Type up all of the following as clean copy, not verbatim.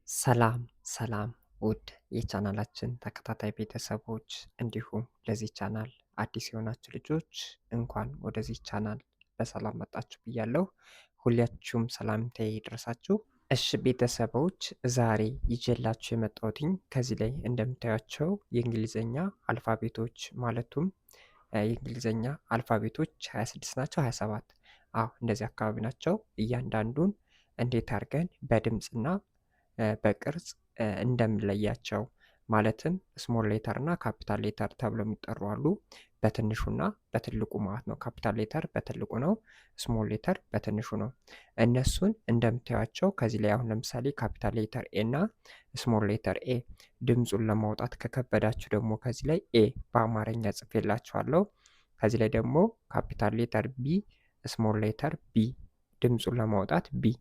ሰላም ሰላም ውድ የቻናላችን ተከታታይ ቤተሰቦች እንዲሁም ለዚህ ቻናል አዲስ የሆናችሁ ልጆች እንኳን ወደዚህ ቻናል በሰላም መጣችሁ ብያለሁ። ሁላችሁም ሰላምታዬ ይድረሳችሁ። እሺ ቤተሰቦች ዛሬ ይዤላችሁ የመጣሁትኝ ከዚህ ላይ እንደምታያቸው የእንግሊዘኛ አልፋቤቶች ማለቱም የእንግሊዘኛ አልፋቤቶች 26 ናቸው። 27 እንደዚህ አካባቢ ናቸው። እያንዳንዱን እንዴት አድርገን በድምፅና በቅርጽ እንደምንለያቸው ማለትም ስሞል ሌተር እና ካፒታል ሌተር ተብለው የሚጠሩ አሉ። በትንሹና በትልቁ ማለት ነው። ካፒታል ሌተር በትልቁ ነው፣ ስሞል ሌተር በትንሹ ነው። እነሱን እንደምታዩቸው ከዚህ ላይ አሁን ለምሳሌ ካፒታል ሌተር ኤ እና ስሞል ሌተር ኤ ድምፁን ለማውጣት ከከበዳችሁ ደግሞ ከዚህ ላይ ኤ በአማርኛ ጽፌላችኋለሁ። ከዚህ ላይ ደግሞ ካፒታል ሌተር ቢ፣ ስሞል ሌተር ቢ ድምፁን ለማውጣት ቢ።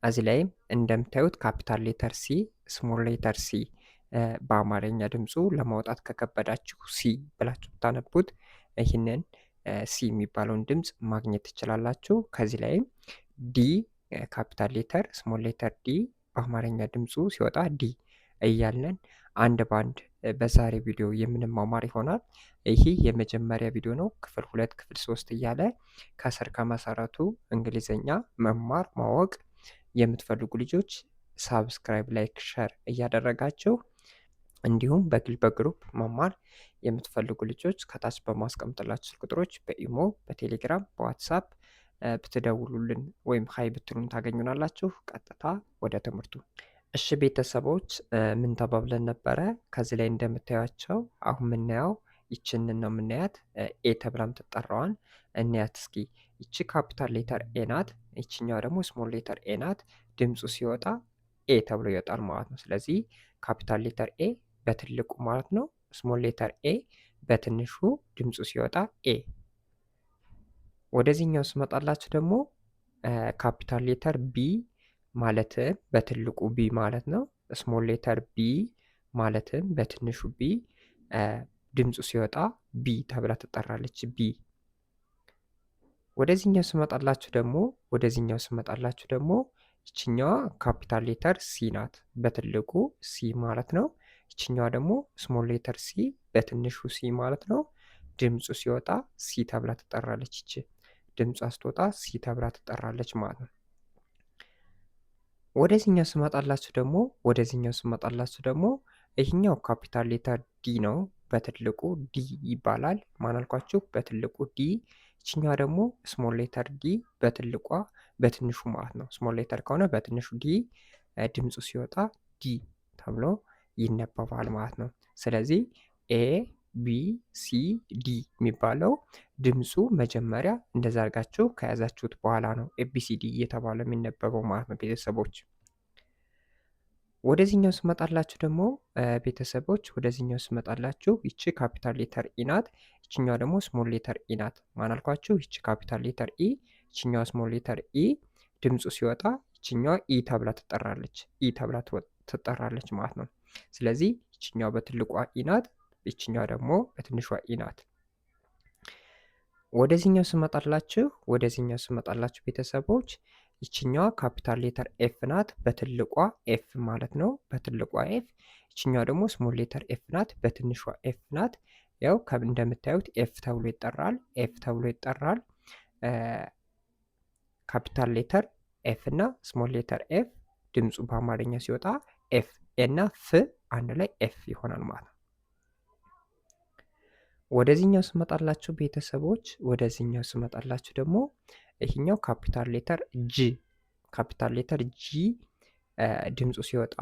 እዚህ ላይም እንደምታዩት ካፒታል ሌተር ሲ፣ ስሞል ሌተር ሲ በአማርኛ ድምፁ ለማውጣት ከከበዳችሁ ሲ ብላችሁ ብታነቡት ይህንን ሲ የሚባለውን ድምፅ ማግኘት ትችላላችሁ። ከዚህ ላይም ዲ ካፒታል ሌተር፣ ስሞል ሌተር ዲ በአማርኛ ድምፁ ሲወጣ ዲ እያልን አንድ ባንድ በዛሬ ቪዲዮ የምንማማር ይሆናል። ይህ የመጀመሪያ ቪዲዮ ነው። ክፍል 2 ክፍል 3 እያለ ከስር ከመሰረቱ እንግሊዘኛ መማር ማወቅ የምትፈልጉ ልጆች ሳብስክራይብ፣ ላይክ፣ ሸር እያደረጋችሁ እንዲሁም በግል በግሩፕ መማር የምትፈልጉ ልጆች ከታች በማስቀምጥላችሁ ስልክ ቁጥሮች በኢሞ፣ በቴሌግራም፣ በዋትሳፕ ብትደውሉልን ወይም ሀይ ብትሉን ታገኙናላችሁ። ቀጥታ ወደ ትምህርቱ። እሺ ቤተሰቦች ምን ተባብለን ነበረ? ከዚህ ላይ እንደምታዩቸው አሁን የምናየው ይችንን ነው የምናያት። ኤ ተብላ የምትጠራዋን እንያት እስኪ። ይቺ ካፒታል ሌተር ኤ ናት። ይችኛዋ ደግሞ ስሞል ሌተር ኤ ናት። ድምፁ ሲወጣ ኤ ተብሎ ይወጣል ማለት ነው። ስለዚህ ካፒታል ሌተር ኤ በትልቁ ማለት ነው። ስሞል ሌተር ኤ በትንሹ ድምፁ ሲወጣ ኤ። ወደዚህኛው ስመጣላችሁ ደግሞ ካፒታል ሌተር ቢ ማለትም በትልቁ ቢ ማለት ነው። ስሞል ሌተር ቢ ማለትም በትንሹ ቢ ድምፁ ሲወጣ ቢ ተብላ ትጠራለች። ቢ። ወደዚህኛው ስመጣላችሁ ደግሞ ይችኛዋ ካፒታል ሌተር ሲ ናት። በትልቁ ሲ ማለት ነው። ይችኛዋ ደግሞ ስሞል ሌተር ሲ በትንሹ ሲ ማለት ነው። ድምፁ ሲወጣ ሲ ተብላ ትጠራለች። ይች ድምጿ ስትወጣ ሲ ተብላ ትጠራለች ማለት ነው። ወደዚህኛው ስመጣላችሁ ደግሞ ይህኛው ካፒታል ሌተር ዲ ነው። በትልቁ ዲ ይባላል። ማን አልኳችሁ? በትልቁ ዲ። ይችኛዋ ደግሞ ስሞል ሌተር ዲ በትንሹ ማለት ነው። ስሞል ሌተር ከሆነ በትንሹ ዲ፣ ድምፁ ሲወጣ ዲ ተብሎ ይነበባል ማለት ነው። ስለዚህ ኤ ቢ ሲ ዲ የሚባለው ድምፁ መጀመሪያ እንደዛ አድርጋችሁ ከያዛችሁት በኋላ ነው ኤቢሲዲ እየተባለ የሚነበበው ማለት ነው ቤተሰቦች። ወደዚህኛው ስመጣላችሁ ደግሞ ይቺ ካፒታል ሌተር ኢ ናት። ይችኛዋ ደግሞ ስሞል ሌተር ኢ ናት። ማን አልኳችሁ? ይቺ ካፒታል ሌተር ኢ፣ ይችኛዋ ስሞል ሌተር ኢ። ድምፁ ሲወጣ ይችኛዋ ኢ ተብላ ትጠራለች ማለት ነው። ስለዚህ ይችኛዋ በትልቋ ኢ ናት፣ ይችኛዋ ደግሞ በትንሿ ኢ ናት። ወደዚህኛው ስመጣላችሁ ቤተሰቦች ይችኛዋ ካፒታል ሌተር ኤፍ ናት። በትልቋ ኤፍ ማለት ነው። በትልቋ ኤፍ። ይችኛዋ ደግሞ ስሞል ሌተር ኤፍ ናት። በትንሿ ኤፍ ናት። ያው እንደምታዩት ኤፍ ተብሎ ይጠራል። ካፒታል ሌተር ኤፍ እና ስሞል ሌተር ኤፍ ድምፁ በአማርኛ ሲወጣ ኤፍ እና ፍ አንድ ላይ ኤፍ ይሆናል ማለት ነው። ወደዚህኛው ስመጣላችሁ ቤተሰቦች ደግሞ ይህኛው ካፒታል ሌተር ጂ ድምፁ ሲወጣ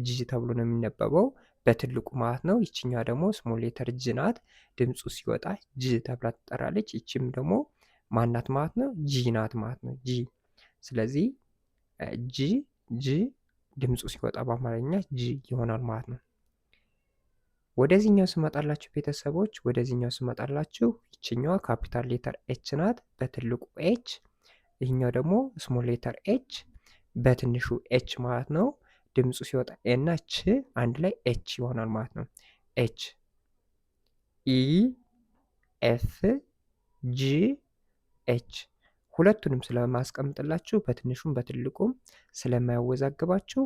ጂ ተብሎ ነው የሚነበበው በትልቁ ማለት ነው። ይችኛዋ ደግሞ ስሞል ሌተር ጂ ናት። ድምፁ ሲወጣ ጂ ተብላ ትጠራለች። ይችም ደግሞ ማናት ማለት ነው? ጂ ናት ማለት ነው። ጂ። ስለዚህ ጂ ድምፁ ሲወጣ በአማርኛ ጂ ይሆናል ማለት ነው። ወደዚህኛው ስመጣላችሁ ቤተሰቦች ይችኛዋ ካፒታል ሌተር ኤች ናት። በትልቁ ኤች። ይህኛው ደግሞ ስሞል ሌተር ኤች በትንሹ ኤች ማለት ነው። ድምፁ ሲወጣ ኤ እና ች አንድ ላይ ኤች ይሆናል ማለት ነው። ኤች። ኢ ኤፍ ጂ ኤች። ሁለቱንም ስለማስቀምጥላችሁ በትንሹም በትልቁም ስለማያወዛግባችሁ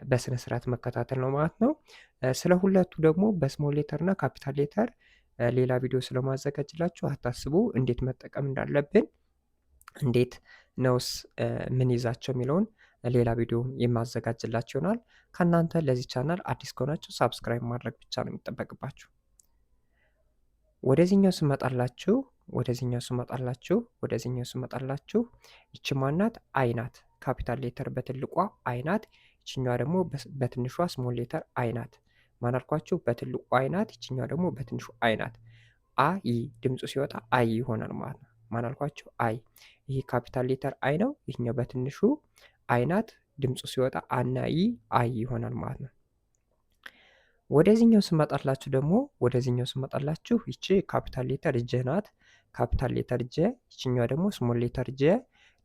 በስነ ስርዓት መከታተል ነው ማለት ነው። ስለ ሁለቱ ደግሞ በስሞል ሌተር እና ካፒታል ሌተር ሌላ ቪዲዮ ስለማዘጋጅላችሁ አታስቡ። እንዴት መጠቀም እንዳለብን እንዴት ነውስ ምን ይዛቸው የሚለውን ሌላ ቪዲዮ የማዘጋጅላችሁ ይሆናል። ከእናንተ ለዚህ ቻናል አዲስ ከሆናችሁ ሳብስክራይብ ማድረግ ብቻ ነው የሚጠበቅባችሁ። ወደዚህኛው ስመጣላችሁ ይቺ ማናት? አይ ናት። ካፒታል ሌተር በትልቋ አይ ናት። ይችኛዋ ደግሞ በትንሿ ስሞል ሌተር አይ ናት። ማን አልኳችሁ? በትልቁ አይ ናት። ይችኛዋ ደግሞ በትንሹ አይ ናት። አይ ድምፁ ሲወጣ አይ ይሆናል ማለት ነው። ማን አልኳችሁ? አይ። ይህ ካፒታል ሌተር አይ ነው። ይህኛው በትንሹ አይ ናት። ድምፁ ሲወጣ አና ይ አይ ይሆናል ማለት ነው። ወደዚህኛው ስመጣላችሁ ይቺ ካፒታል ሌተር ጀ ናት። ካፒታል ሌተር ጀ። ይችኛዋ ደግሞ ስሞል ሌተር ጀ።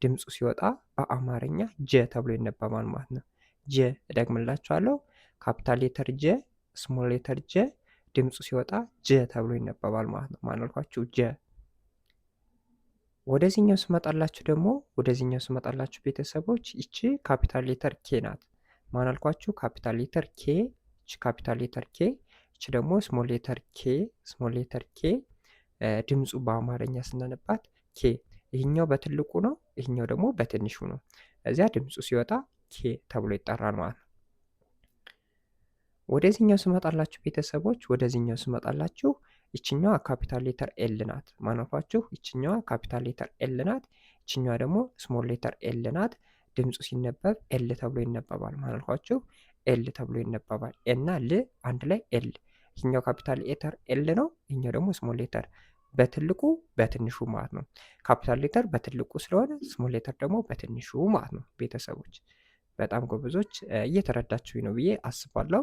ድምፁ ሲወጣ በአማርኛ ጀ ተብሎ ይነበባል ማለት ነው። ጀ እደግምላችኋለሁ። ካፒታል ሌተር ጀ፣ ስሞል ሌተር ጀ፣ ድምፁ ሲወጣ ጀ ተብሎ ይነበባል ማለት ነው። ማን አልኳችሁ? ጀ። ወደዚህኛው ስመጣላችሁ ቤተሰቦች ይቺ ካፒታል ሌተር ኬ ናት። ማን አልኳችሁ? ካፒታል ሌተር ኬ። ይቺ ካፒታል ሌተር ኬ። ይቺ ደግሞ ስሞል ሌተር ኬ። ድምፁ በአማርኛ ስናነባት ኬ። ይህኛው በትልቁ ነው፣ ይህኛው ደግሞ በትንሹ ነው። እዚያ ድምፁ ሲወጣ ኬ ተብሎ ይጠራል ማለት ነው። ወደዚህኛው ስመጣላችሁ ቤተሰቦች ይችኛዋ ካፒታል ሌተር ኤል ናት። ማናፋችሁ? ይችኛዋ ካፒታል ሌተር ኤል ናት። ይችኛዋ ደግሞ ስሞል ሌተር ኤል ናት። ድምፁ ሲነበብ ኤል ተብሎ ይነበባል። ማናልኳችሁ? ኤል ተብሎ ይነበባል። እና ል አንድ ላይ ኤል። ይችኛው ካፒታል ሌተር ኤል ነው። ይህኛው ደግሞ ስሞል ሌተር በትልቁ በትንሹ ማለት ነው። ካፒታል ሌተር በትልቁ ስለሆነ ስሞል ሌተር ደግሞ በትንሹ ማለት ነው። ቤተሰቦች በጣም ጎበዞች፣ እየተረዳችሁኝ ነው ብዬ አስባለሁ።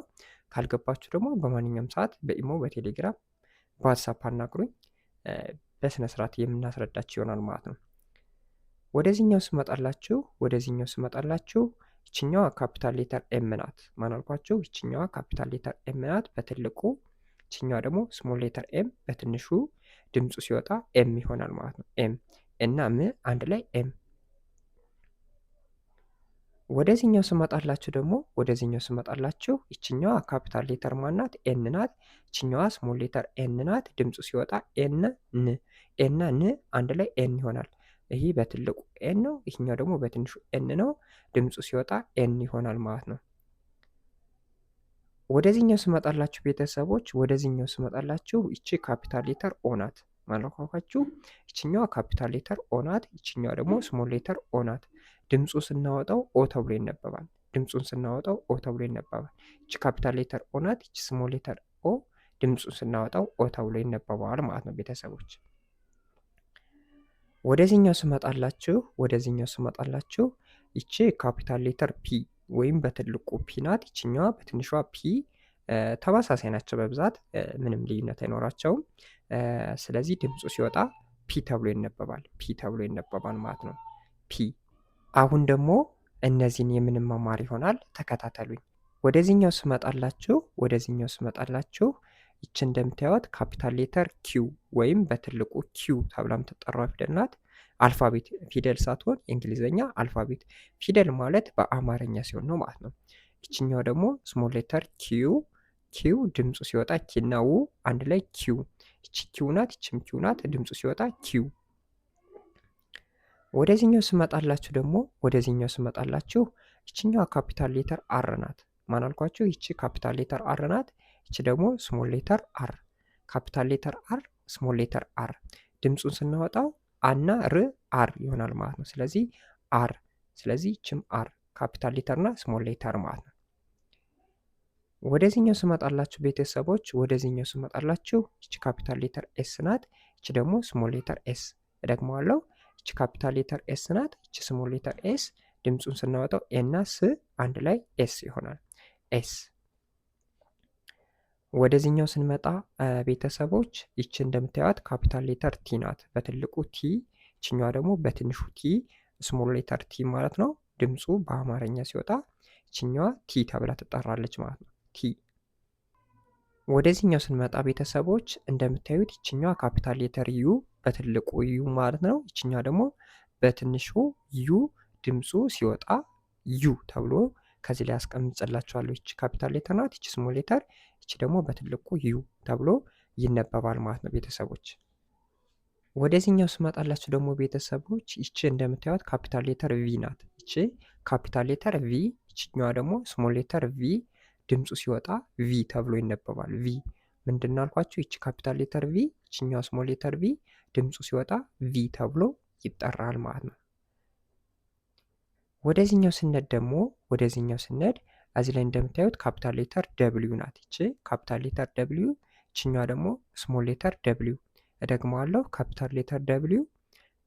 ካልገባችሁ ደግሞ በማንኛውም ሰዓት በኢሞ፣ በቴሌግራም፣ በዋትሳፕ አናግሩኝ። በስነ ስርዓት የምናስረዳችሁ ይሆናል ማለት ነው። ወደዚህኛው ስመጣላችሁ ይችኛዋ ካፒታል ሌተር ኤም ናት። ማን አልኳችሁ? ይችኛዋ ካፒታል ሌተር ኤም ናት በትልቁ። ይችኛዋ ደግሞ ስሞል ሌተር ኤም በትንሹ። ድምፁ ሲወጣ ኤም ይሆናል ማለት ነው። ኤም እና ም አንድ ላይ ኤም። ወደዚህኛው ስመጣላችሁ ይችኛዋ ካፒታል ሌተር ማናት? ኤን ናት። ይችኛዋ ስሞል ሌተር ኤን ናት። ድምፁ ሲወጣ ኤን ን። ኤና ን አንድ ላይ ኤን ይሆናል። ይህ በትልቁ ኤን ነው፣ ይህኛው ደግሞ በትንሹ ኤን ነው። ድምፁ ሲወጣ ኤን ይሆናል ማለት ነው። ወደዚህኛው ስመጣላችሁ ቤተሰቦች ይቺ ካፒታል ሌተር ኦ ናት። ማለኳኳችሁ ይችኛዋ ካፒታል ሌተር ኦ ናት። ይችኛዋ ደግሞ ስሞል ሌተር ኦ ናት። ድምፁን ስናወጣው ኦ ተብሎ ይነበባል። ይቺ ካፒታል ሌተር ኦ ናት። ይቺ ስሞል ሌተር ኦ። ድምፁን ስናወጣው ኦ ተብሎ ይነበባል ማለት ነው ቤተሰቦች። ወደዚህኛው ስመጣላችሁ ይቺ ካፒታል ሌተር ፒ ወይም በትልቁ ፒ ናት። ይችኛዋ በትንሿ ፒ። ተመሳሳይ ናቸው በብዛት ምንም ልዩነት አይኖራቸውም። ስለዚህ ድምፁ ሲወጣ ፒ ተብሎ ይነበባል ማለት ነው። ፒ። አሁን ደግሞ እነዚህን የምንማማር ይሆናል። ተከታተሉኝ። ወደዚህኛው ስመጣላችሁ ይቺ እንደምታዩት ካፒታል ሌተር ኪው ወይም በትልቁ ኪው ተብላ የምትጠራው ፊደል ናት። አልፋቤት ፊደል ሳትሆን የእንግሊዝኛ አልፋቤት ፊደል ማለት በአማርኛ ሲሆን ነው ማለት ነው። ይችኛው ደግሞ ስሞል ሌተር ኪው። ድምፁ ሲወጣ ኪና ው አንድ ላይ ኪው። ይቺ ኪው ናት፣ ይችም ኪው ናት። ድምፁ ሲወጣ ኪው። ወደዚህኛው ስመጣላችሁ ይችኛዋ ካፒታል ሌተር አር ናት። ማን አልኳችሁ? ይቺ ካፒታል ሌተር አር ናት። ይቺ ደግሞ ስሞል ሌተር አር። ካፒታል ሌተር አር፣ ስሞል ሌተር አር። ድምፁን ስናወጣው አና ር አር ይሆናል ማለት ነው። ስለዚህ አር። ስለዚህ ይችም አር ካፒታል ሌተር እና ስሞል ሌተር ማለት ነው። ወደዚህኛው ስመጣላችሁ ቤተሰቦች ይቺ ካፒታል ሌተር ኤስ ናት። ይቺ ደግሞ ስሞል ሌተር ኤስ። እደግመዋለሁ። ይቺ ካፒታል ሌተር ኤስ ናት። ይቺ ስሞል ሌተር ኤስ። ድምፁን ስናወጣው ኤና ስ አንድ ላይ ኤስ ይሆናል። ኤስ። ወደዚህኛው ስንመጣ ቤተሰቦች ይቺ እንደምታዩት ካፒታል ሌተር ቲ ናት በትልቁ ቲ። ይችኛዋ ደግሞ በትንሹ ቲ ስሞል ሌተር ቲ ማለት ነው። ድምፁ በአማርኛ ሲወጣ ይችኛዋ ቲ ተብላ ትጠራለች ማለት ነው። ቲ። ወደዚህኛው ስንመጣ ቤተሰቦች እንደምታዩት ይችኛዋ ካፒታል ሌተር ዩ በትልቁ ዩ ማለት ነው። ይችኛዋ ደግሞ በትንሹ ዩ። ድምፁ ሲወጣ ዩ ተብሎ ከዚህ ላይ አስቀምጬላችኋለሁ። ይቺ ካፒታል ሌተር ናት፣ ይቺ ስሞል ሌተር፣ ይቺ ደግሞ በትልቁ ዩ ተብሎ ይነበባል ማለት ነው ቤተሰቦች። ወደዚህኛው ስመጣላችሁ ደግሞ ቤተሰቦች ይቺ እንደምታዩት ካፒታል ሌተር ቪ ናት። ይቺ ካፒታል ሌተር ቪ፣ ይችኛዋ ደግሞ ስሞል ሌተር ቪ ድምፁ ሲወጣ ቪ ተብሎ ይነበባል። ቪ ምንድን ነው አልኳችሁ? ይቺ ካፒታል ሌተር ቪ፣ ይችኛዋ ስሞል ሌተር ቪ ድምፁ ሲወጣ ቪ ተብሎ ይጠራል ማለት ነው። ወደዚህኛው ስነድ ደግሞ እዚህ ላይ እንደምታዩት ካፒታል ሌተር ደብሊው ናት። ይቺ ካፒታል ሌተር ደብሊው፣ ይችኛዋ ደግሞ ስሞል ሌተር ደብሊው። እደግመዋለሁ፣ ካፒታል ሌተር ደብሊው፣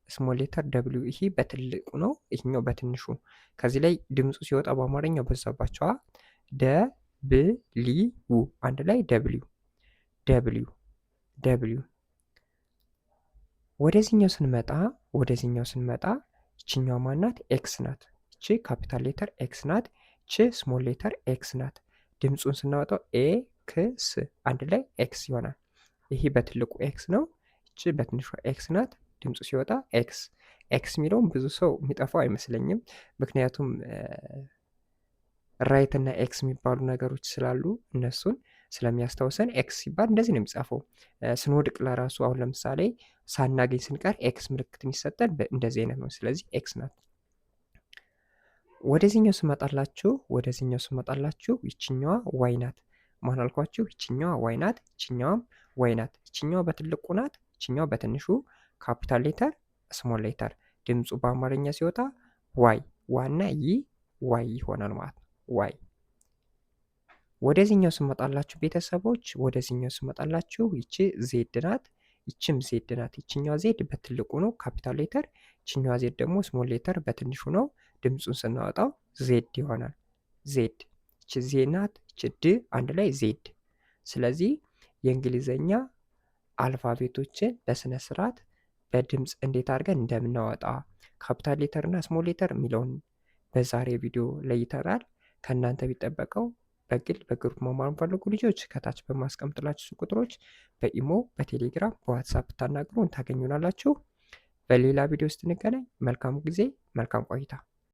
ስሞል ሌተር ደብሊው። ይሄ በትልቁ ነው፣ ይሄኛው በትንሹ። ከዚህ ላይ ድምፁ ሲወጣ በአማርኛው በዛባቸዋ ደብሊው፣ አንድ ላይ ደብሊው ደብሊው ደብሊው። ወደዚህኛው ስንመጣ ይችኛው ማናት? ኤክስ ናት። ይቺ ካፒታል ሌተር ኤክስ ናት። ይቺ ስሞል ሌተር ኤክስ ናት። ድምፁን ስናወጣው ኤክስ፣ አንድ ላይ ኤክስ ይሆናል። ይሄ በትልቁ ኤክስ ነው፣ ይቺ በትንሿ ኤክስ ናት። ድምፁ ሲወጣ ኤክስ። ኤክስ የሚለውም ብዙ ሰው የሚጠፋው አይመስለኝም፣ ምክንያቱም ራይት እና ኤክስ የሚባሉ ነገሮች ስላሉ እነሱን ስለሚያስታውሰን ኤክስ ሲባል እንደዚህ ነው የሚጻፈው። ስንወድቅ ለራሱ አሁን ለምሳሌ ሳናገኝ ስንቀር ኤክስ ምልክት የሚሰጠን እንደዚህ አይነት ነው። ስለዚህ ኤክስ ናት። ወደዚህኛው ስመጣላችሁ ይችኛዋ ዋይ ናት። ማን አልኳችሁ? ይችኛዋ ዋይ ናት፣ ይችኛዋም ዋይ ናት። ይችኛዋ በትልቁ ናት፣ ይችኛዋ በትንሹ። ካፒታል ሌተር ስሞል ሌተር፣ ድምፁ በአማርኛ ሲወጣ ዋይ፣ ዋና ይ ዋይ ይሆናል ማለት ነው። ዋይ። ወደዚህኛው ስመጣላችሁ ቤተሰቦች፣ ይቺ ዜድ ናት፣ ይችም ዜድ ናት። ይችኛዋ ዜድ በትልቁ ነው ካፒታል ሌተር፣ ይችኛዋ ዜድ ደግሞ ስሞል ሌተር በትንሹ ነው። ድምፁን ስናወጣው ዜድ ይሆናል። ዜድ። ይቺ ዜ ናት፣ ይቺ ድ፣ አንድ ላይ ዜድ። ስለዚህ የእንግሊዘኛ አልፋቤቶችን በስነ ስርዓት በድምፅ እንዴት አድርገን እንደምናወጣ ካፒታል ሌተር እና ስሞል ሌተር የሚለውን በዛሬ ቪዲዮ ለይተናል። ከእናንተ ቢጠበቀው በግል በግሩፕ መማር ፈልጉ ልጆች ከታች በማስቀምጥላችሁ ቁጥሮች በኢሞ፣ በቴሌግራም፣ በዋትሳፕ ታናግሩን ታገኙናላችሁ። በሌላ ቪዲዮ ውስጥ እንገናኝ። መልካም ጊዜ፣ መልካም ቆይታ።